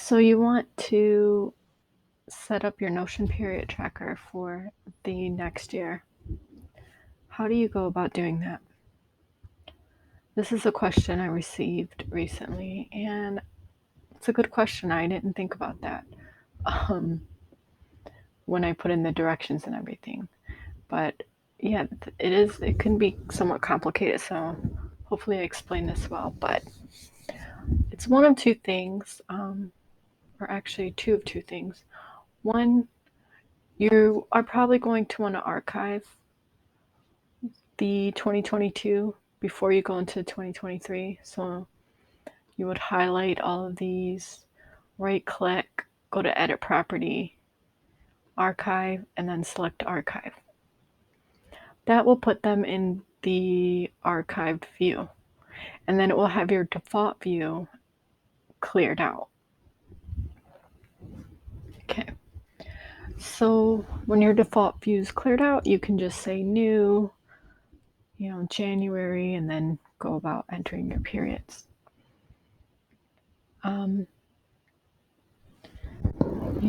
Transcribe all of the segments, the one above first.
So you want to set up your Notion period tracker for the next year. How do you go about doing that? This is a question I received recently, and it's a good question. I didn't think about that when I put in the directions and everything. But yeah, it can be somewhat complicated, so hopefully I explain this well. But it's one of two things, or actually two of two things. One, you are probably going to want to archive the 2022 before you go into 2023. So you would highlight all of these, right click, go to edit property, archive, and then select archive. That will put them in the archived view, and then it will have your default view cleared out. Okay. So when your default view is cleared out, you can just say new, January, and then go about entering your periods. You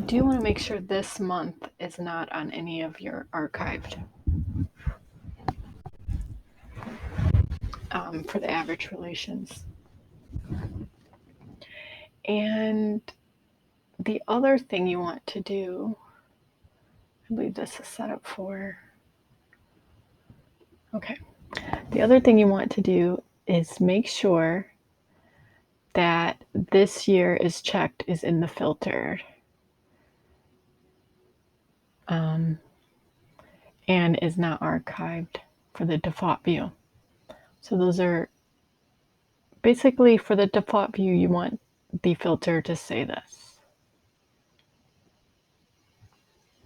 do want to make sure this month is not on any of your archived for the average relations. And the other thing you want to do, I believe this is set up for, okay. The other thing you want to do is make sure that this year is checked is in the filter. And is not archived for the default view. So those are basically for the default view, you want the filter to say this.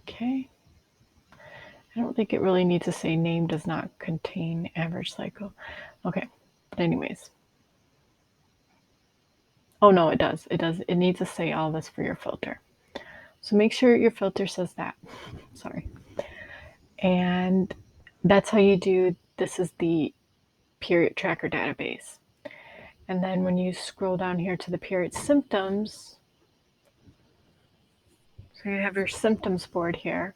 Okay. I don't think it really needs to say name does not contain average cycle. Okay. But anyways. Oh no, it does. It does. It needs to say all this for your filter. So make sure your filter says that. Sorry. And that's how you do, this is the period tracker database. And then when you scroll down here to the period symptoms, so you have your symptoms board here.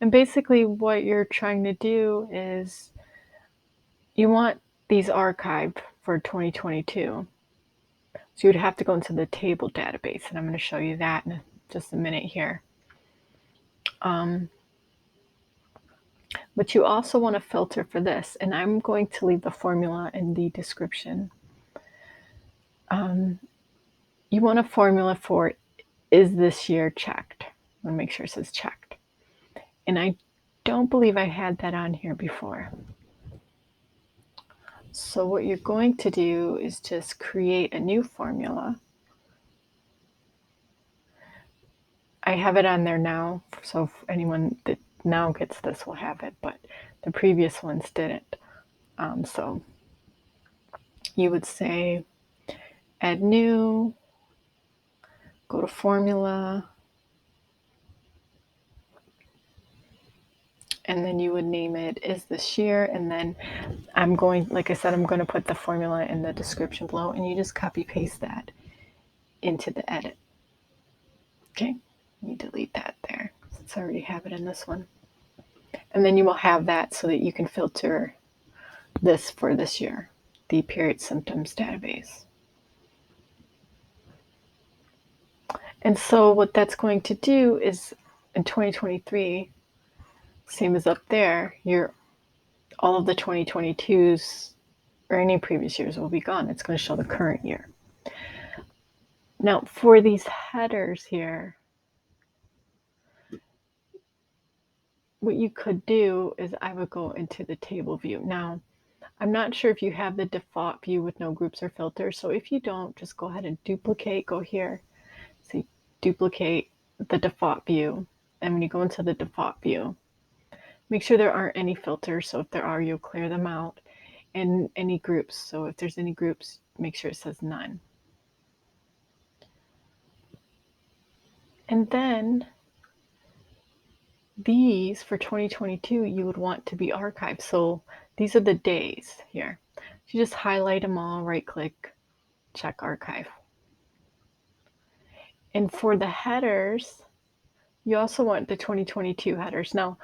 And basically what you're trying to do is you want these archived for 2022. So you'd have to go into the table database, and I'm going to show you that in just a minute here. But you also want to filter for this, and I'm going to leave the formula in the description. You want a formula for, is this year checked? I want to make sure it says checked. And I don't believe I had that on here before. So what you're going to do is just create a new formula. I have it on there now, so if anyone that now gets this will have it, but the previous ones didn't. So you would say add new, go to formula, and then you would name it is this year, and then I'm going, like I said, I'm going to put the formula in the description below, and you just copy paste that into the edit. Okay, you delete that there since I already have it in this one. And then you will have that so that you can filter this for this year, the period symptoms database. And so what that's going to do is in 2023, same as up there, all of the 2022s or any previous years will be gone. It's going to show the current year. Now for these headers here, what you could do is I would go into the table view. Now, I'm not sure if you have the default view with no groups or filters. So if you don't, just go ahead and duplicate, go here, say duplicate the default view. And when you go into the default view, make sure there aren't any filters. So if there are, you'll clear them out. And any groups. So if there's any groups, make sure it says none. And then these for 2022, you would want to be archived. So these are the days here. You just highlight them all, right click, check archive. And for the headers, you also want the 2022 headers. Now,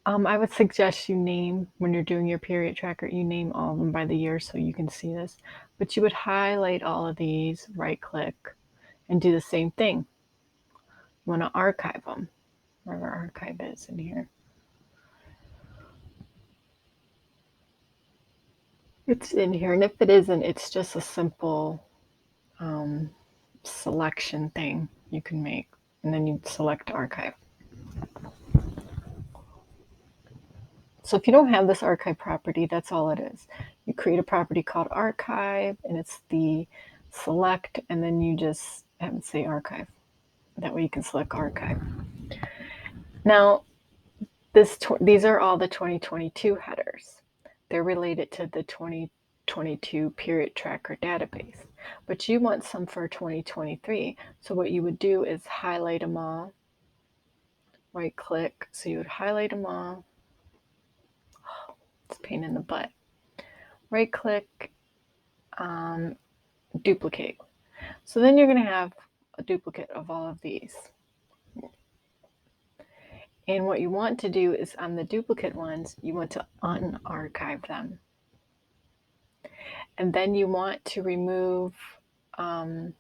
I would suggest you name, when you're doing your period tracker, you name all of them by the year so you can see this. But you would highlight all of these, right click, and do the same thing. You want to archive them, wherever archive is in here. It's in here, and if it isn't, it's just a simple selection thing you can make, and then you select archive. So if you don't have this archive property, that's all it is. You create a property called archive, and it's the select, and then you just have it say archive. That way you can select archive. Now, these are all the 2022 headers. They're related to the 2022 period tracker database, but you want some for 2023. So what you would do is highlight them all, right click. So you would highlight them all. Oh, it's a pain in the butt. Right click, duplicate. So then you're going to have a duplicate of all of these. And what you want to do is on the duplicate ones, you want to unarchive them. And then you want to remove the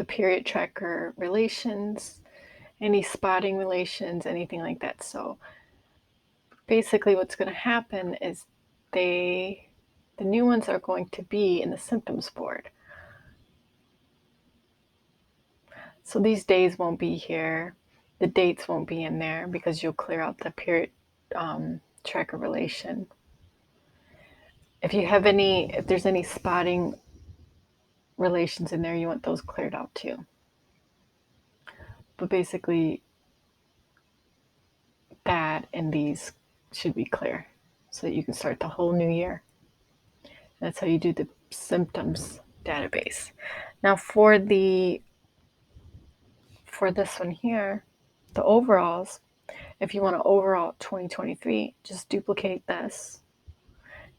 period tracker relations, any spotting relations, anything like that. So basically what's going to happen is the new ones are going to be in the symptoms board. So these days won't be here. The dates won't be in there because you'll clear out the period tracker relation. If there's any spotting relations in there, you want those cleared out too. But basically that and these should be clear so that you can start the whole new year. That's how you do the symptoms database. Now for this one here, the overalls, if you want to overall 2023, just duplicate this,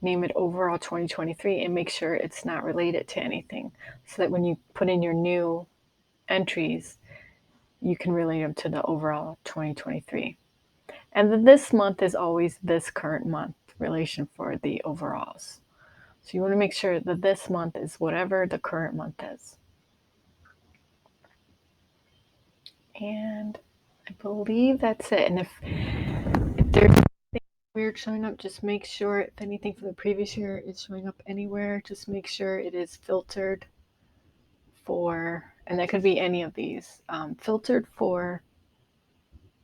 name it overall 2023, and make sure it's not related to anything so that when you put in your new entries, you can relate them to the overall 2023. And then this month is always this current month relation for the overalls. So you want to make sure that this month is whatever the current month is. And I believe that's it. And if there's anything weird showing up, just make sure if anything from the previous year is showing up anywhere, just make sure it is filtered for, and that could be any of these, filtered for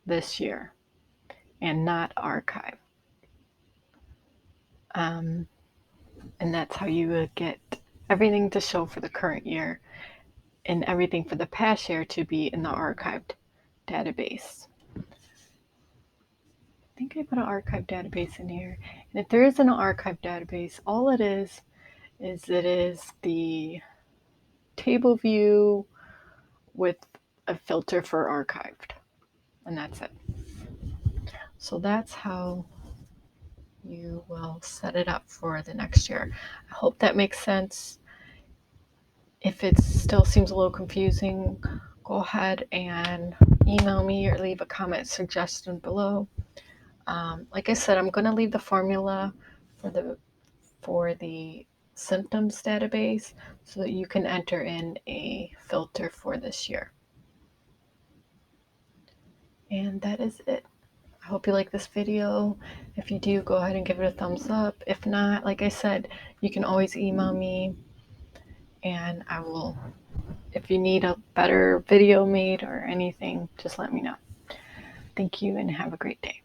this year and not archive. And that's how you would get everything to show for the current year and everything for the past year to be in the archived database. I think I put an archive database in here. And if there is an archive database, all it is it is the table view with a filter for archived. And that's it. So that's how you will set it up for the next year. I hope that makes sense. If it still seems a little confusing, go ahead and email me or leave a comment suggestion below. Like I said, I'm going to leave the formula for the symptoms database so that you can enter in a filter for this year. And that is it. I hope you like this video. If you do, go ahead and give it a thumbs up. If not, like I said, you can always email me and I will, if you need a better video made or anything, just let me know. Thank you and have a great day.